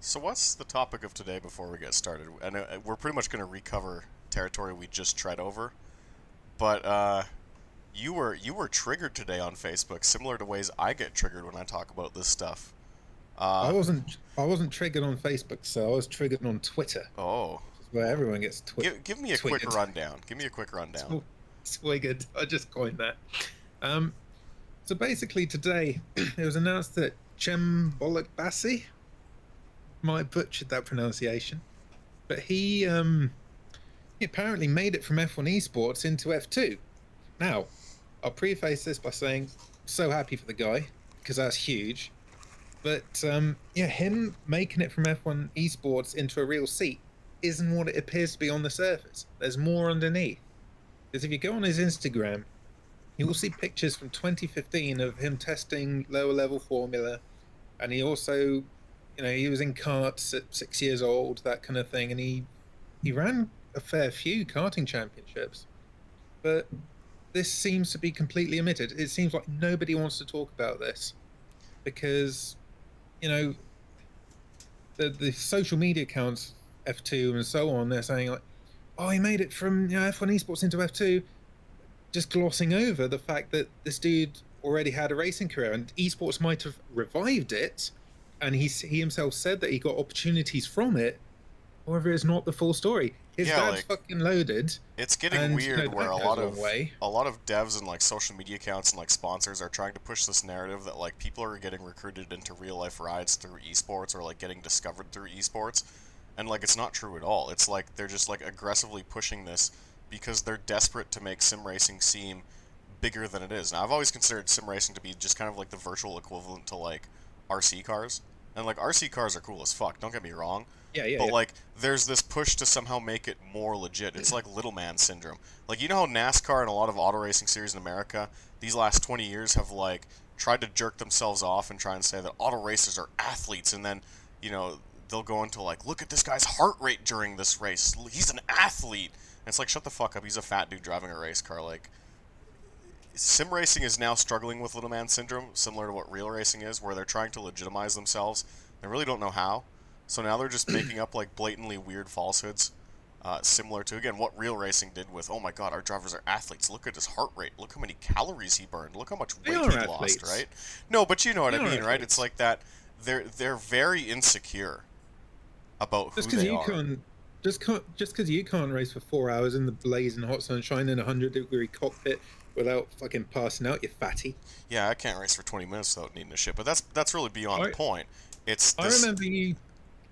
So what's the topic of today before we get started? I know we're pretty much going to recover territory we just tread over, but you were triggered today on Facebook, similar to ways I get triggered when I talk about this stuff. I Uh, wasn't I wasn't triggered on Facebook, so I was triggered on Twitter, oh, which is where everyone gets give me a quick twiggered. rundown. Give me a quick rundown. Twiggered. I just coined that. Um, so basically today it was announced that Cem Bolokbasi, might have butchered that pronunciation, but he apparently made it from F1 Esports into F2. Now, I'll preface this by saying so happy for the guy because that's huge. But yeah, him making it from F1 Esports into a real seat isn't what it appears to be on the surface. There's more underneath. Because if you go on his Instagram, you will see pictures from 2015 of him testing lower level formula, and he also, he was in karts at 6 years old, that kind of thing, and he ran a fair few karting championships. But this seems to be completely omitted. It seems like nobody wants to talk about this because you know the social media accounts F2 and so on, they're saying like, oh, he made it from F1 esports into F2, just glossing over the fact that this dude already had a racing career and esports might have revived it, and he himself said that he got opportunities from it. However, it's not the full story. His Yeah, dad's like fucking loaded, it's getting and weird where that a goes lot a long of way. a lot of devs and like social media accounts and like sponsors are trying to push this narrative that like people are getting recruited into real life rides through esports or like getting discovered through esports, and like it's not true at all. It's like they're just like aggressively pushing this because they're desperate to make sim racing seem bigger than it is. Now I've always considered sim racing to be just kind of like the virtual equivalent to like RC cars. And like RC cars are cool as fuck, don't get me wrong, Yeah, yeah, but yeah. like there's this push to somehow make it more legit. It's like little man syndrome. Like you know how NASCAR and a lot of auto racing series in America these last 20 years have like tried to jerk themselves off and try and say that auto racers are athletes, and then you know they'll go into like, look at this guy's heart rate during this race, he's an athlete. And it's like, shut the fuck up, he's a fat dude driving a race car. Like sim racing is now struggling with little man syndrome, similar to what real racing is, where they're trying to legitimize themselves. They really don't know how. So now they're just making up like blatantly weird falsehoods, similar to again what real racing did with, oh my god, our drivers are athletes. Look at his heart rate. Look how many calories he burned. Look how much They weight are he lost. athletes. Right? No, but you know what They I are mean, right? It's athletes. like that. They're very insecure about who Just because they you are. can't, just because you can't race for 4 hours in the blazing hot sunshine in a 100-degree cockpit without fucking passing out, you fatty. Yeah, I can't race for 20 minutes without needing a shit. But that's really beyond the I point. It's I this. remember you.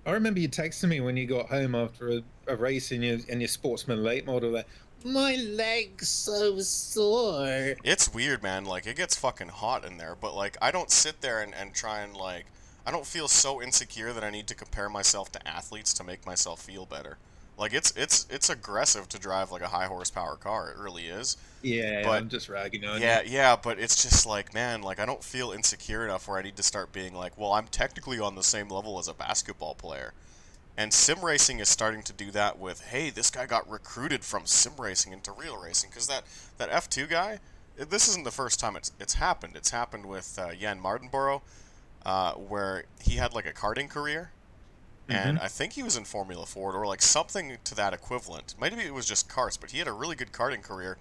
I remember you texting me when you got home after a race in your Sportsman late model. There, my leg's so sore. It's weird, man. Like, it gets fucking hot in there, but, like, I don't sit there and try and, like, I don't feel so insecure that I need to compare myself to athletes to make myself feel better. Like, it's aggressive to drive, like, a high horsepower car. It really is. Yeah, But, I'm just ragging on you. yeah, but it's just like, man, like, I don't feel insecure enough where I need to start being like, well, I'm technically on the same level as a basketball player. And sim racing is starting to do that with, hey, this guy got recruited from sim racing into real racing. Because that F2 guy, this isn't the first time it's happened. It's happened with Jan Mardenborough, where he had like a karting career. And Hmm. I think he was in Formula Ford or like something to that equivalent. Maybe it was just karts, but he had a really good karting career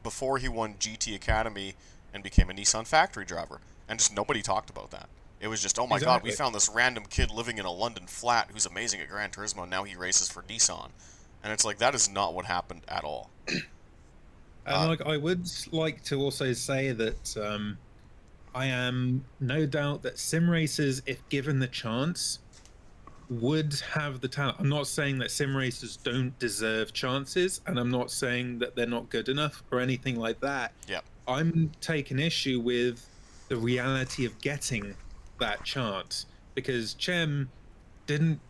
before he won GT Academy and became a Nissan factory driver. And just nobody talked about that. It was just, oh my god, we Exactly. found this random kid living in a London flat who's amazing at Gran Turismo, and now he races for Nissan. And it's like, that is not what happened at all. And Uh, like, I would like to also say that I am no doubt that sim racers, if given the chance, would have the talent. I'm not saying that sim racers don't deserve chances, and I'm not saying that they're not good enough or anything like that. yeah. I'm taking issue with the reality of getting that chance because Chem didn't.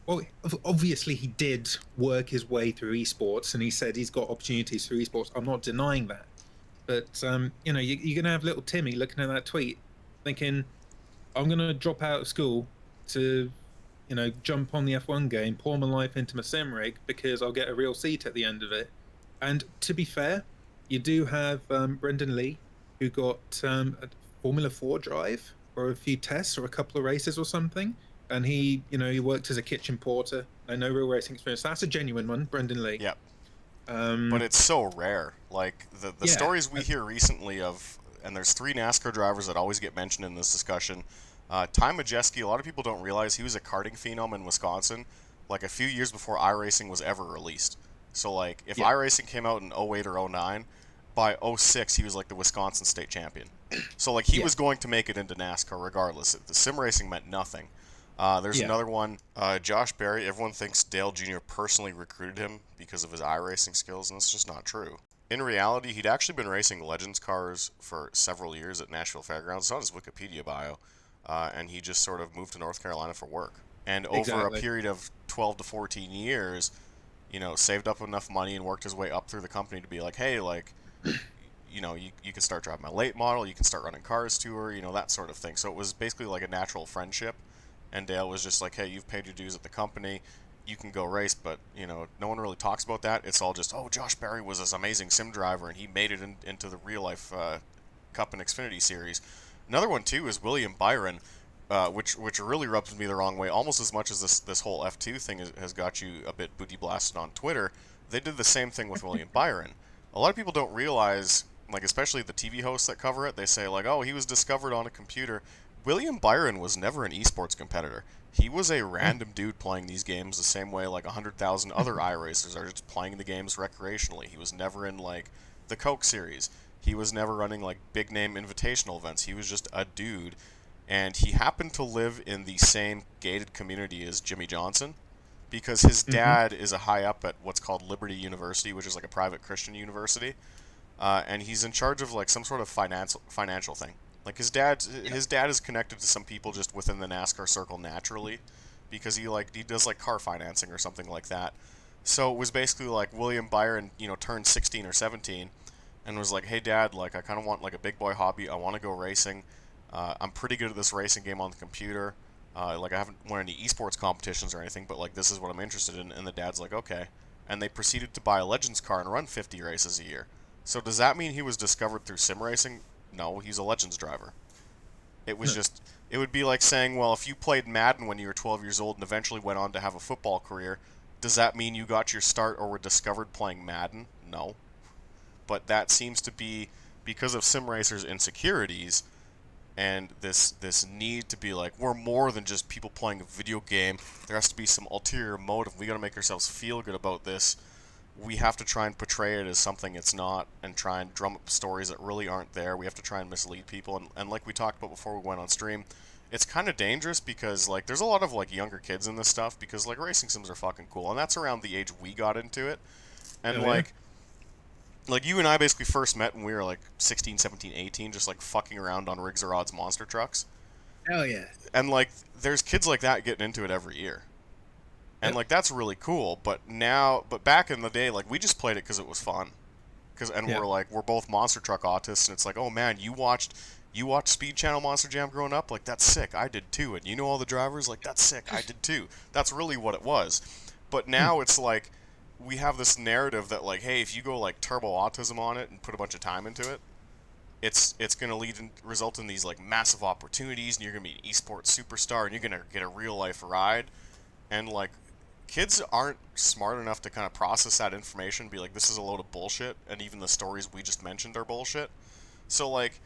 Well, obviously he did work his way through esports, and he said he's got opportunities through esports. I'm not denying that, but you're gonna have little Timmy looking at that tweet, thinking, "I'm gonna drop out of school to, jump on the F1 game, pour my life into my sim rig because I'll get a real seat at the end of it." And to be fair, you do have Brendan Lee, who got a Formula 4 drive or a few tests or a couple of races or something. and he worked as a kitchen porter. No real racing experience. That's a genuine one, Brendan Lee. Yep. But Um, it's so rare. Like the yeah, stories we hear recently of, and there's 3 NASCAR drivers that always get mentioned in this discussion. Ty Majeski, a lot of people don't realize he was a karting phenom in Wisconsin, like a few years before iRacing was ever released. So like if yeah, iRacing came out in '08 or '09, by '06 he was like the Wisconsin state champion. So like he yeah, was going to make it into NASCAR regardless. The sim racing meant nothing. There's yeah. another one, Josh Berry. Everyone thinks Dale Jr. personally recruited him because of his iRacing skills, and it's just not true. In reality, he'd actually been racing Legends cars for several years at Nashville Fairgrounds. It's on his Wikipedia bio, and he just sort of moved to North Carolina for work. And over a Exactly. period of 12 to 14 years, saved up enough money and worked his way up through the company to be like, hey, like, you can start driving my late model, you can start running cars tour, that sort of thing. So it was basically like a natural friendship. And Dale was just like, hey, you've paid your dues at the company, you can go race, but no one really talks about that. It's all just, oh, Josh Berry was this amazing sim driver, and he made it into the real life Cup and Xfinity series. Another one too is William Byron, which really rubs me the wrong way, almost as much as this whole F2 thing has got you a bit booty blasted on Twitter. They did the same thing with William Byron. A lot of people don't realize, like especially the TV hosts that cover it, they say like, oh, he was discovered on a computer. William Byron was never an esports competitor. He was a random dude playing these games the same way like 100,000 other iRacers are just playing the games recreationally. He was never in like the Coke series. He was never running like big name invitational events. He was just a dude, and he happened to live in the same gated community as Jimmy Johnson because his Hmm. dad is a high up at what's called Liberty University, which is like a private Christian university, and he's in charge of like some sort of financial thing. Like Yeah. his dad is connected to some people just within the NASCAR circle naturally, because he does like car financing or something like that. So it was basically like William Byron, turned 16 or 17, and was like, "Hey, Dad, like I kind of want like a big boy hobby. I want to go racing. I'm pretty good at this racing game on the computer. Like I haven't won any esports competitions or anything, but like this is what I'm interested in." And the dad's like, "Okay." And they proceeded to buy a Legends car and run 50 races a year. So does that mean he was discovered through sim racing? No, he's a Legends driver. It was No. just, it would be like saying, well, if you played Madden when you were 12 years old and eventually went on to have a football career, does that mean you got your start or were discovered playing Madden? No. But that seems to be because of sim racers' insecurities and this need to be like, we're more than just people playing a video game. There has to be some ulterior motive. We got to make ourselves feel good about this. We have to try and portray it as something it's not and try and drum up stories that really aren't there. We have to try and mislead people. And like we talked about before we went on stream, it's kind of dangerous because like there's a lot of like younger kids in this stuff because like racing sims are fucking cool, and that's around the age we got into it. And Oh yeah. like you and I basically first met when we were like 16, 17, 18, just like fucking around on Rigs or Odds monster trucks. Hell yeah. And like there's kids like that getting into it every year. And Yep. like that's really cool, but back in the day, like we just played it because it was fun, and Yep. we're both monster truck autists, and it's like, oh man, you watched Speed Channel Monster Jam growing up, like that's sick, I did too, and you know all the drivers, like that's sick, I did too. That's really what it was. But Hmm. now it's like we have this narrative that like, hey, if you go like turbo autism on it and put a bunch of time into it, it's gonna result in these like massive opportunities, and you're gonna be an esports superstar, and you're gonna get a real life ride, and like kids aren't smart enough to kind of process that information and be like, this is a load of bullshit, and even the stories we just mentioned are bullshit. So like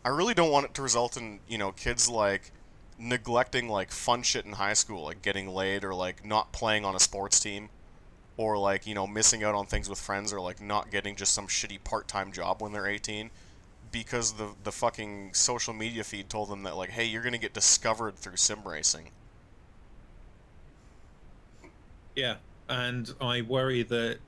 I really don't want it to result in, kids like neglecting like fun shit in high school, like getting laid or like not playing on a sports team, or like, missing out on things with friends, or like not getting just some shitty part-time job when they're 18 because the fucking social media feed told them that like, hey, you're going to get discovered through sim racing. Yeah. And I worry that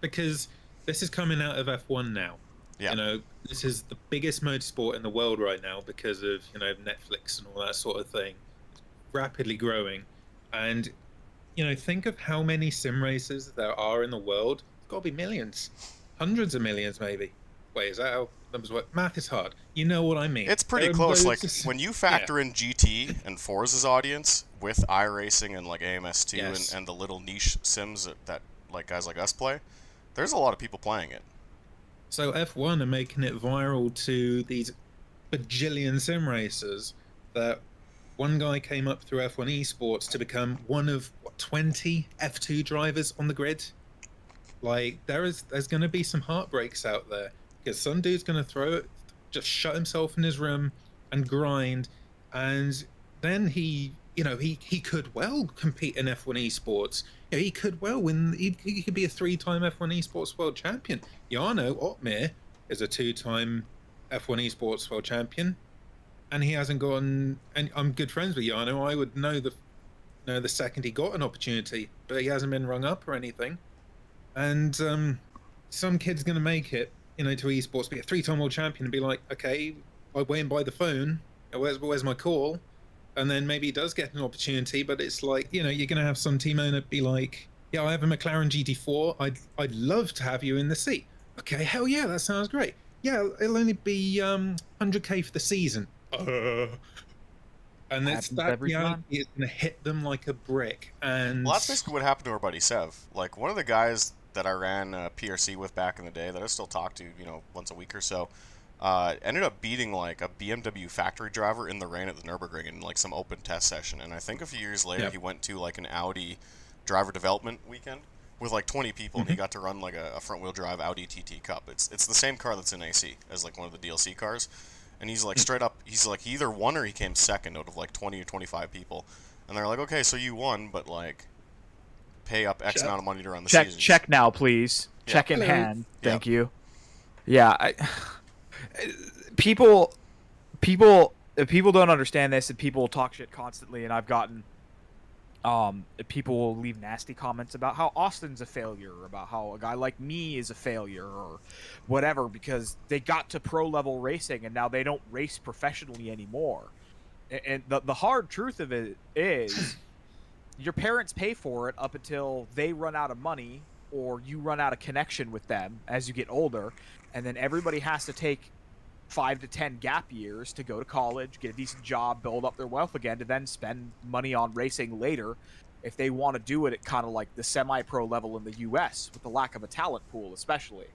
because this is coming out of F1 now. Yeah. This is the biggest motorsport in the world right now because of Netflix and all that sort of thing. It's rapidly growing, and think of how many sim racers there are in the world. It's got to be millions, hundreds of millions, maybe. Wait, is that how numbers work? Math is hard. You know what I mean? It's pretty There are close. Like loads of when you yeah, factor in GT and Forza's audience with iRacing and like AMS2 and, yes. and the little niche sims that like guys like us play, there's a lot of people playing it. So F1 are making it viral to these bajillion sim racers that one guy came up through F1 Esports to become one of 20 F2 drivers on the grid. Like there's going to be some heartbreaks out there because some dude's going to just shut himself in his room and grind, and then he could well compete in F1 Esports. He could well win. He could be a 3-time F1 Esports world champion. Jarno Otmir is a 2-time F1 Esports world champion, and he hasn't gone. And I'm good friends with Jarno. I would know the second he got an opportunity, but he hasn't been rung up or anything. And some kid's going to make it, to esports, be a 3-time world champion, and be like, okay, I wait by the phone. Where's my call? And then maybe he does get an opportunity, but it's like, you're going to have some team owner be like, yeah, I have a McLaren GT4. I'd love to have you in the seat. Okay, hell yeah, that sounds great. Yeah, it'll only be 100K for the season. And it's that reality is going to hit them like a brick. And well, that's basically what happened to our buddy Sev. Like, one of the guys that I ran PRC with back in the day that I still talk to, once a week or so, ended up beating like a BMW factory driver in the rain at the Nürburgring in like some open test session. And I think a few years later he went to like an Audi driver development weekend with like 20 people, and he got to run like a front wheel drive Audi TT Cup. It's the same car that's in AC as like one of the DLC cars. And he's like straight up, he's like he either won or he came second out of like 20 or 25 people. And they're like, okay, so you won, but like pay up X amount of money to run the season. Check now, please. Yeah. Check in hand. Thank you. Yeah, people don't understand this, and people talk shit constantly, and I've gotten people will leave nasty comments about how Austin's a failure, or about how a guy like me is a failure, or whatever, because they got to pro level racing and now they don't race professionally anymore. And the hard truth of it is your parents pay for it up until they run out of money or you run out of connection with them as you get older, and then everybody has to take 5 to 10 gap years to go to college, get a decent job, build up their wealth again, to then spend money on racing later if they want to do it at kind of like the semi-pro level in the US, with the lack of a talent pool especially.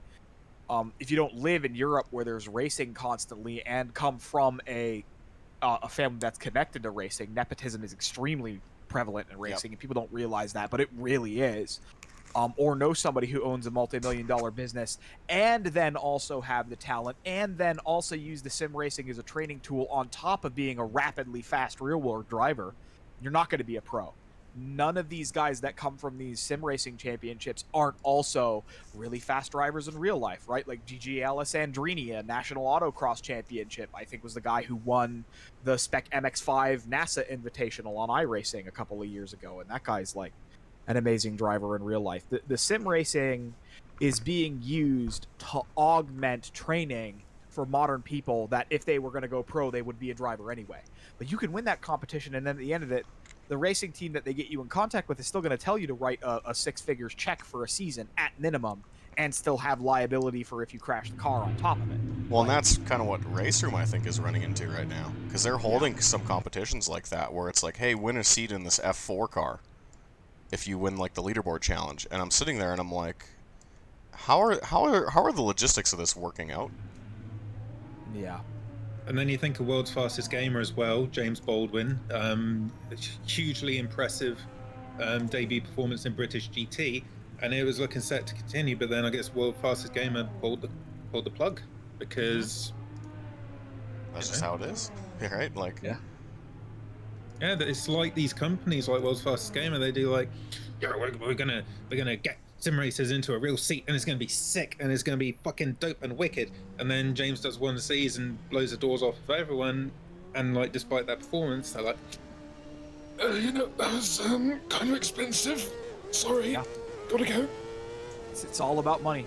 If you don't live in Europe where there's racing constantly and come from a family that's connected to racing, nepotism is extremely prevalent in racing, and people don't realize that, but it really is. Or know somebody who owns a multi-million-dollar business, and then also have the talent, and then also use the sim racing as a training tool on top of being a rapidly fast real-world driver, you're not going to be a pro. None of these guys that come from these sim racing championships aren't also really fast drivers in real life, right? Like Gigi Alessandrini, a national autocross championship, I think was the guy who won the Spec MX-5 NASA Invitational on iRacing a couple of years ago, and that guy's like an amazing driver in real life. The sim racing is being used to augment training for modern people that if they were going to go pro, they would be a driver anyway. But you can win that competition, and then at the end of it, the racing team that they get you in contact with is still going to tell you to write a 6-figures check for a season at minimum, and still have liability for if you crash the car on top of it. Well, and that's kind of what Race Room, I think, is running into right now, because they're holding some competitions like that where it's like, hey, win a seat in this F4 car if you win like the leaderboard challenge. And I'm sitting there and I'm like, how are the logistics of this working out? Yeah. And then you think of world's fastest gamer as well, James Baldwin, hugely impressive debut performance in British GT, and it was looking set to continue, but then I guess world fastest gamer pulled the plug, because that's just how it is. Right? Like, yeah, it's like these companies like World's Fastest Gamer, they do like, yeah, we're gonna get sim racers into a real seat, and it's gonna be sick, and it's gonna be fucking dope and wicked. And then James does one season, blows the doors off of everyone, and like despite that performance, they're like, that was kind of expensive. Sorry, gotta go. It's all about money.